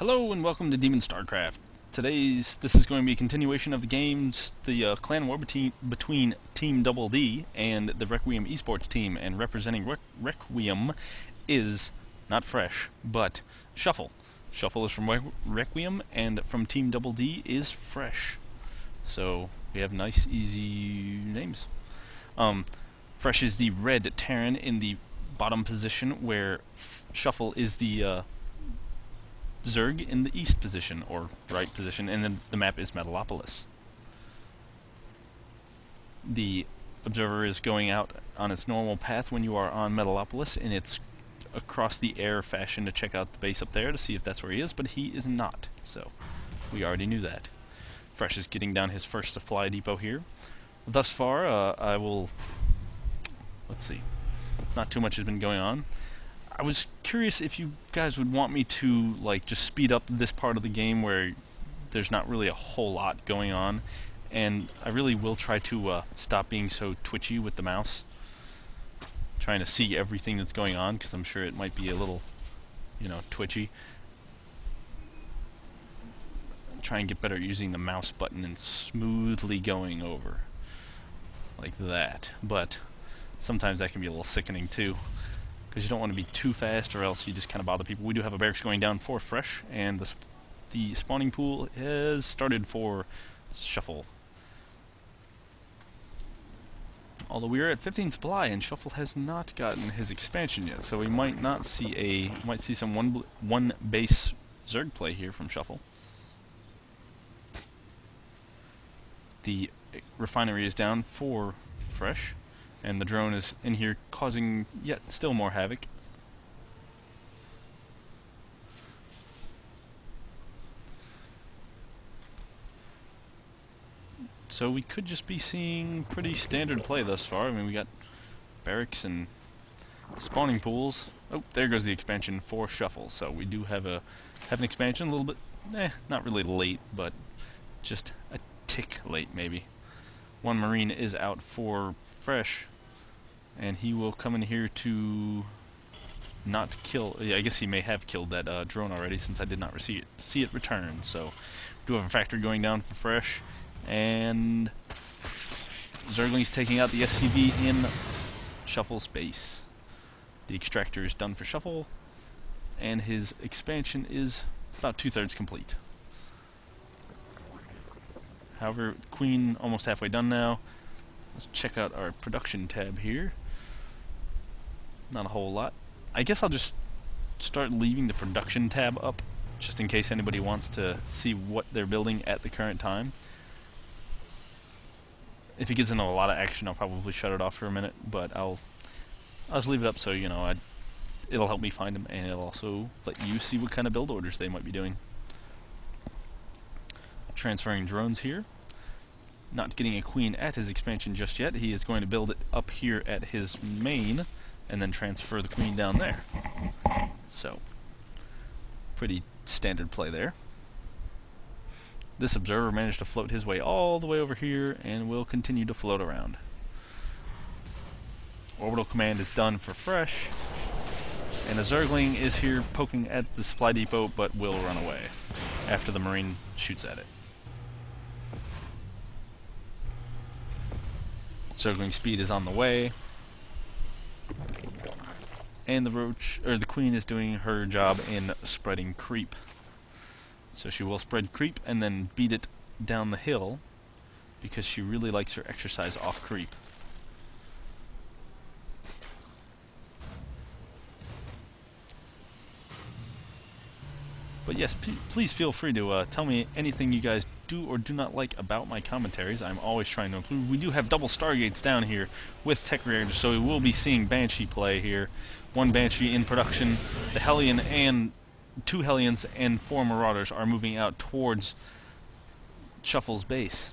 Hello and welcome to DemonStarCraft. This is going to be a continuation of the games, the clan war between Team DD and the Requiem esports team, and representing Requiem is not Fresh, but Shuffle. Shuffle is from Requiem, and from Team DD is Fresh. So we have nice, easy names. Fresh is the red Terran in the bottom position, where Shuffle is the Zerg in the east position, or right position, and then the map is Metalolopolis. The observer is going out on its normal path when you are on Metalolopolis, and it's across the air fashion to check out the base up there to see if that's where he is, but he is not, so we already knew that. Fresh is getting down his first supply depot here. Thus far, let's see, not too much has been going on. I was curious if you guys would want me to just speed up this part of the game where there's not really a whole lot going on, and I really will try to stop being so twitchy with the mouse, trying to see everything that's going on, because I'm sure it might be a little, twitchy. Try and get better at using the mouse button and smoothly going over like that, but sometimes that can be a little sickening too, because you don't want to be too fast or else you just kind of bother people. We do have a barracks going down for Fresh, and the spawning pool has started for Shuffle. Although we are at 15 supply and Shuffle has not gotten his expansion yet, so we might not see some one base Zerg play here from Shuffle. The refinery is down for Fresh, and the drone is in here causing yet still more havoc. So we could just be seeing pretty standard play thus far. I mean, we got barracks and spawning pools. Oh, there goes the expansion for Shuffle. So we do have an expansion, a little bit, not really late, but just a tick late maybe. One Marine is out for Fresh, and he will come in here to not kill. I guess he may have killed that drone already, since I did not see it return. So we do have a factory going down for Fresh, and Zergling's taking out the SCV in Shuffle's base. The extractor is done for Shuffle, and his expansion is about 2/3 complete. However, Queen almost halfway done now. Let's check out our production tab here. Not a whole lot. I guess I'll just start leaving the production tab up, just in case anybody wants to see what they're building at the current time. If it gets into a lot of action, I'll probably shut it off for a minute, but I'll just leave it up so, it'll help me find them, and it'll also let you see what kind of build orders they might be doing. Transferring drones here. Not getting a Queen at his expansion just yet. He is going to build it up here at his main, and then transfer the Queen down there. So, pretty standard play there. This observer managed to float his way all the way over here, and will continue to float around. Orbital command is done for Fresh, and a Zergling is here poking at the supply depot, but will run away after the Marine shoots at it. Zergling speed is on the way, and the Queen is doing her job in spreading creep. So she will spread creep and then beat it down the hill, because she really likes her exercise off creep. But yes, please feel free to tell me anything you guys do or do not like about my commentaries. I'm always trying to improve. We do have double Stargates down here with tech reactors, so we will be seeing Banshee play here. One Banshee in production. The Hellion and 2 Hellions and 4 Marauders are moving out towards Shuffle's base.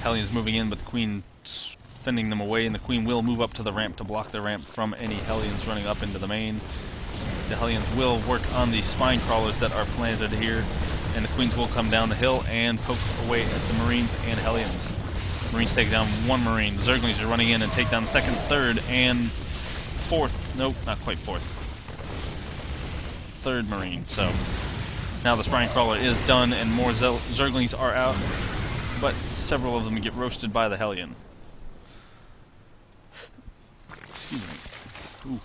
Hellions moving in, but the Queen fending them away, and the Queen will move up to the ramp to block the ramp from any Hellions running up into the main. The Hellions will work on the spine crawlers that are planted here, and the Queens will come down the hill and poke away at the Marines and Hellions. Marines take down one Marine. The Zerglings are running in and take down the second, third, and fourth, nope, not quite fourth, third Marine. So now the Spine Crawler is done and more Zerglings are out, but several of them get roasted by the Hellion. Excuse me. Ooh.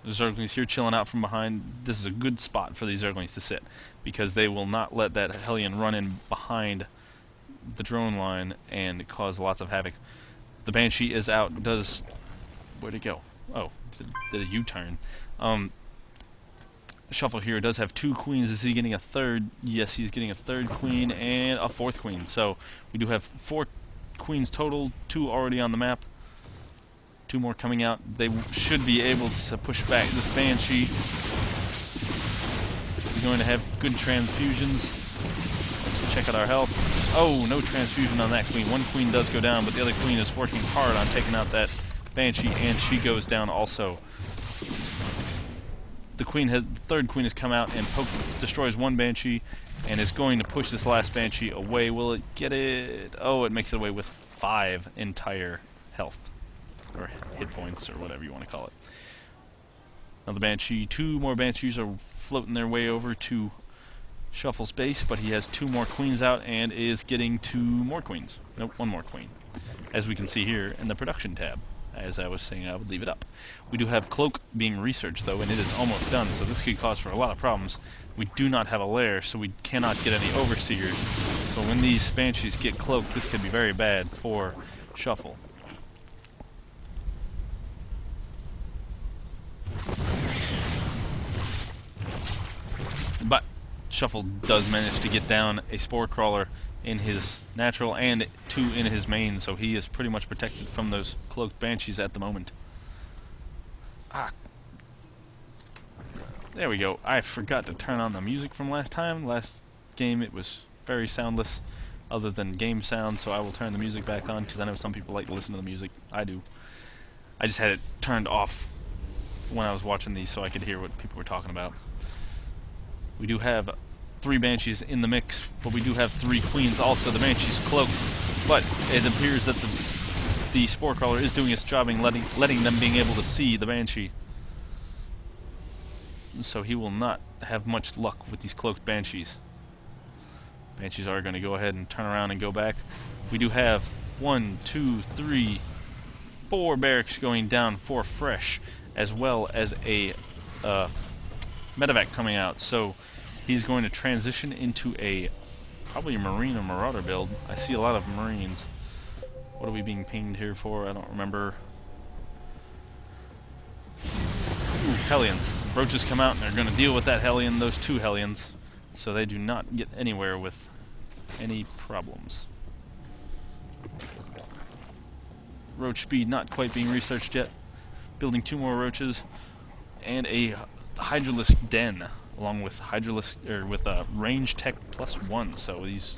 The Zerglings here chilling out from behind. This is a good spot for these Zerglings to sit, because they will not let that Hellion run in behind the drone line and cause lots of havoc. The Banshee is out. Does... Where'd it go? Oh, did a U-turn. Shuffle here does have 2 queens. Is he getting a third? Yes, he's getting a third queen and a 4th queen. So we do have 4 queens total, 2 already on the map. 2 more coming out. They should be able to push back this Banshee. He's going to have good transfusions. Let's check out our health. Oh, no transfusion on that queen. 1 queen does go down, but the other queen is working hard on taking out that Banshee, and she goes down also. The third queen has come out and destroys 1 Banshee and is going to push this last Banshee away. Will it get it? Oh, it makes it away with 5 entire health, or hit points, or whatever you want to call it. Now the Banshee, 2 more Banshees are floating their way over to Shuffle's base, but he has 2 more queens out and is getting 2 more queens. Nope, 1 more queen, as we can see here in the production tab. As I was saying, I would leave it up. We do have Cloak being researched, though, and it is almost done, so this could cause for a lot of problems. We do not have a lair, so we cannot get any Overseers. So when these Banshees get cloaked, this could be very bad for Shuffle. But Shuffle does manage to get down a Spore Crawler in his natural and 2 in his main, so he is pretty much protected from those cloaked Banshees at the moment. Ah. There we go. I forgot to turn on the music from last time. Last game it was very soundless, other than game sound, so I will turn the music back on, because I know some people like to listen to the music. I do. I just had it turned off when I was watching these so I could hear what people were talking about. We do have 3 Banshees in the mix, but we do have 3 queens also. The Banshee's cloaked, but it appears that the Spore Crawler is doing its job in letting them being able to see the Banshee. So he will not have much luck with these cloaked Banshees. Banshees are going to go ahead and turn around and go back. We do have 1, 2, 3, 4 barracks going down for fresh, as well as a medevac coming out. So he's going to transition into probably a Marine or Marauder build. I see a lot of Marines. What are we being pinged here for? I don't remember. Ooh, Hellions. Roaches come out and they're going to deal with that Hellion, those 2 Hellions. So they do not get anywhere with any problems. Roach speed not quite being researched yet. Building 2 more roaches and a Hydralisk den, along with range tech +1. So these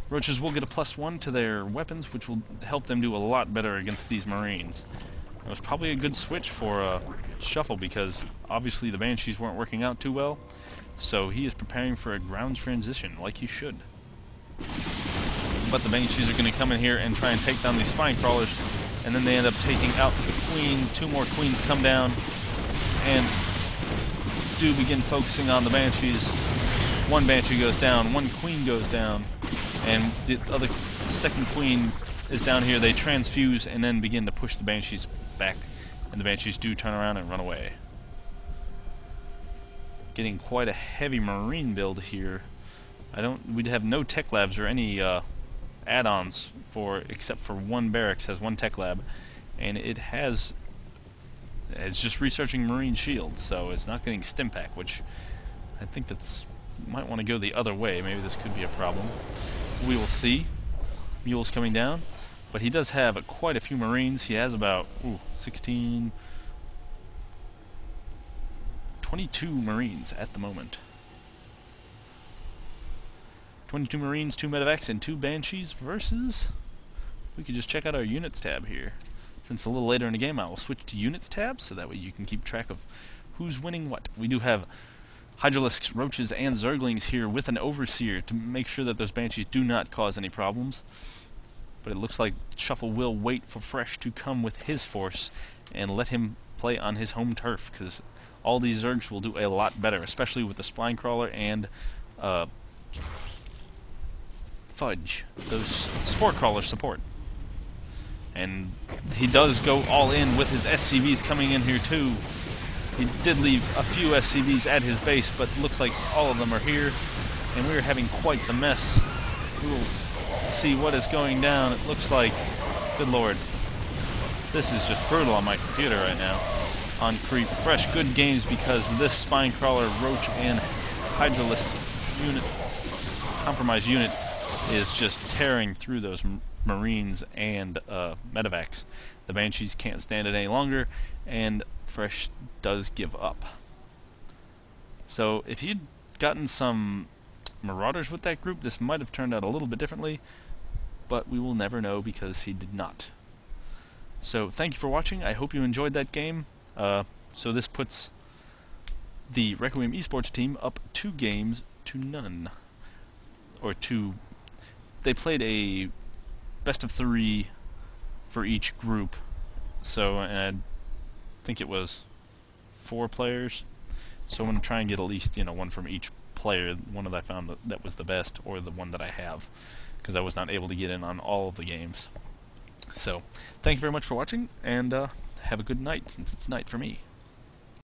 roaches will get a +1 to their weapons, which will help them do a lot better against these Marines. It was probably a good switch for Shuffle, because obviously the Banshees weren't working out too well. So he is preparing for a ground transition, like he should. But the Banshees are going to come in here and try and take down these Spine Crawlers, and then they end up taking out the Queen. 2 more Queens come down, and do begin focusing on the Banshees. 1 Banshee goes down, 1 Queen goes down, and the second Queen is down here. They transfuse and then begin to push the Banshees back, and the Banshees do turn around and run away. Getting quite a heavy Marine build here. We'd have no tech labs or any add-ons except for 1 barracks has 1 tech lab, and it's just researching Marine shields, so it's not getting Stimpack, which I think might want to go the other way. Maybe this could be a problem. We will see. Mule's coming down, but he does have quite a few Marines. He has about 22 Marines at the moment. 22 Marines, 2 medevacs, and 2 Banshees versus... We could just check out our units tab here. Since a little later in the game, I will switch to units tab, so that way you can keep track of who's winning what. We do have Hydralisks, Roaches, and Zerglings here with an Overseer to make sure that those Banshees do not cause any problems. But it looks like Shuffle will wait for Fresh to come with his force, and let him play on his home turf, because all these Zergs will do a lot better, especially with the Spine Crawler and Fudge, those Spore Crawler support. And he does go all in with his SCVs coming in here too. He did leave a few SCVs at his base, but looks like all of them are here, and we're having quite the mess. We will see what is going down. It looks like, good lord, this is just brutal on my computer right now. On Creep, fresh good games because this Spine Crawler, Roach, and Hydralisk unit, compromised unit, is just tearing through those Marines and Medevacs. The Banshees can't stand it any longer, and Fresh does give up. So if he'd gotten some Marauders with that group, this might have turned out a little bit differently, but we will never know because he did not. So thank you for watching. I hope you enjoyed that game. So this puts the Requiem Esports team up 2 games to none. Or 2... They played a best of 3 for each group. So, and I think it was 4 players. So I'm going to try and get at least, one from each player, one that I found that was the best, or the one that I have, because I was not able to get in on all of the games. So, thank you very much for watching, and have a good night, since it's night for me.